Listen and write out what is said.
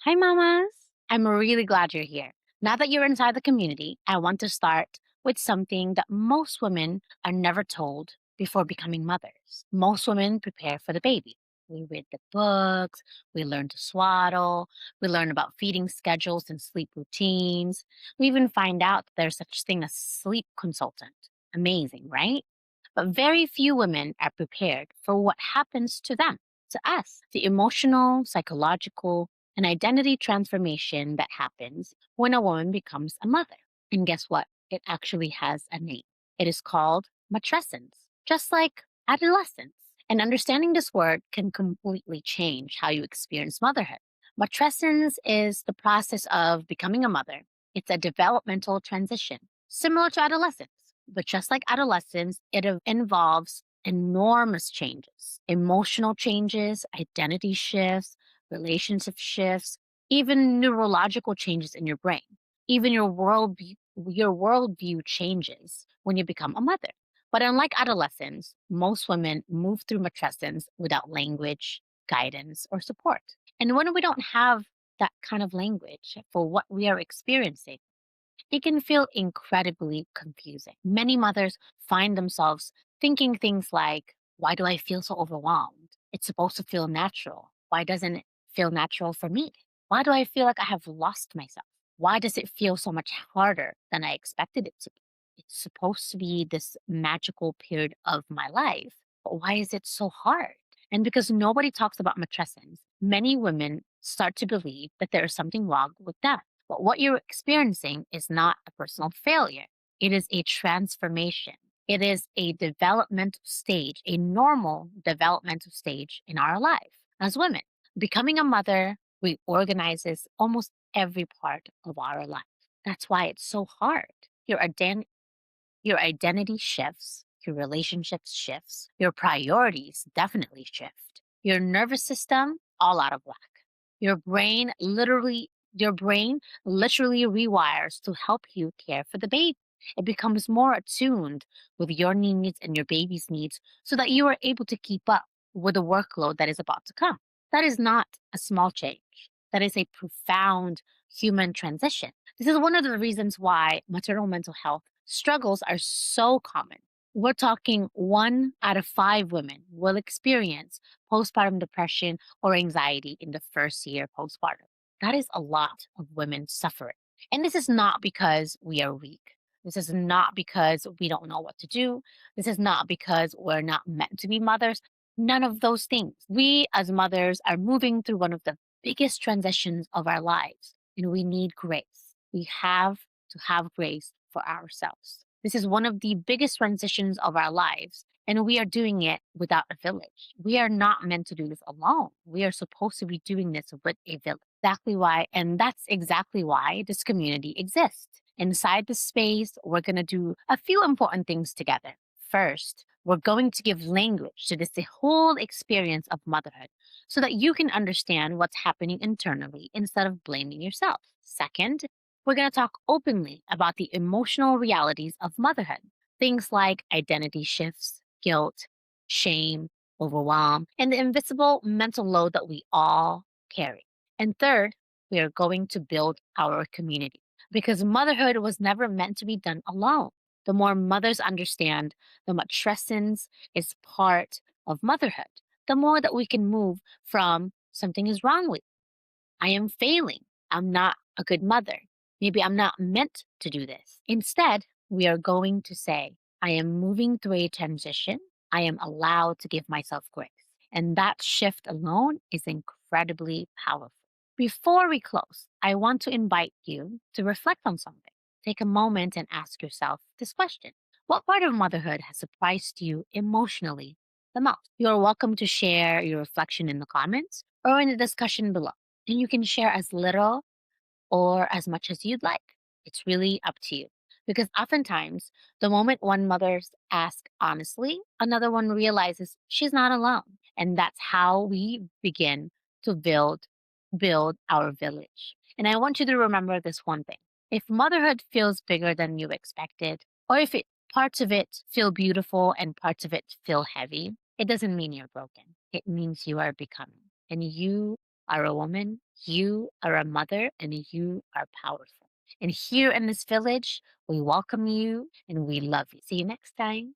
Hi, mamas. I'm really glad you're here. Now that you're inside the community, I want to start with something that most women are never told before becoming mothers. Most women prepare for the baby. We read the books, we learn to swaddle, we learn about feeding schedules and sleep routines. We even find out that there's such thing as sleep consultant. Amazing, right? But very few women are prepared for what happens to them, to us, the emotional, psychological, and identity transformation that happens when a woman becomes a mother. And guess what? It actually has a name. It is called matrescence, just like adolescence. And understanding this word can completely change how you experience motherhood. Matrescence is the process of becoming a mother. It's a developmental transition, similar to adolescence. But just like adolescence, involves enormous changes, emotional changes, identity shifts, relationship shifts, even neurological changes in your brain. Even your worldview changes when you become a mother. But unlike adolescence, most women move through matrescence without language, guidance, or support. And when we don't have that kind of language for what we are experiencing, it can feel incredibly confusing. Many mothers find themselves thinking things like, why do I feel so overwhelmed? It's supposed to feel natural. Why doesn't it feel natural for me? Why do I feel like I have lost myself? Why does it feel so much harder than I expected it to be? It's supposed to be this magical period of my life, but why is it so hard? And because nobody talks about matrescence, many women start to believe that there is something wrong with them. But what you're experiencing is not a personal failure. It is a transformation. It is a developmental stage, a normal developmental stage in our life as women. Becoming a mother reorganizes almost every part of our life. That's why it's so hard. Your identity shifts, your relationships shifts, your priorities definitely shift. Your nervous system all out of whack. Your brain literally rewires to help you care for the baby. It becomes more attuned with your needs and your baby's needs so that you are able to keep up with the workload that is about to come. That is not a small change. That is a profound human transition. This is one of the reasons why maternal mental health struggles are so common. We're talking 1 out of 5 women will experience postpartum depression or anxiety in the first year postpartum. That is a lot of women suffering. And this is not because we are weak. This is not because we don't know what to do. This is not because we're not meant to be mothers. None of those things. We as mothers are moving through one of the biggest transitions of our lives, and we need grace. We have to have grace for ourselves. This is one of the biggest transitions of our lives, and we are doing it without a village. We are not meant to do this alone. We are supposed to be doing this with a village. Exactly why, and that's exactly why this community exists. Inside the space, we're going to do a few important things together. First, we're going to give language to this the whole experience of motherhood so that you can understand what's happening internally instead of blaming yourself. Second, we're going to talk openly about the emotional realities of motherhood, things like identity shifts, guilt, shame, overwhelm, and the invisible mental load that we all carry. And third, we are going to build our community because motherhood was never meant to be done alone. The more mothers understand the matrescence is part of motherhood, the more that we can move from something is wrong with I am failing. I'm not a good mother. Maybe I'm not meant to do this. Instead, we are going to say, I am moving through a transition. I am allowed to give myself grace. And that shift alone is incredibly powerful. Before we close, I want to invite you to reflect on something. Take a moment and ask yourself this question. What part of motherhood has surprised you emotionally the most? You're welcome to share your reflection in the comments or in the discussion below. And you can share as little or as much as you'd like. It's really up to you. Because oftentimes, the moment one mother asks honestly, another one realizes she's not alone. And that's how we begin to build our village. And I want you to remember this one thing. If motherhood feels bigger than you expected, or if parts of it feel beautiful and parts of it feel heavy, it doesn't mean you're broken. It means you are becoming. And you are a woman, you are a mother, and you are powerful. And here in this village, we welcome you and we love you. See you next time.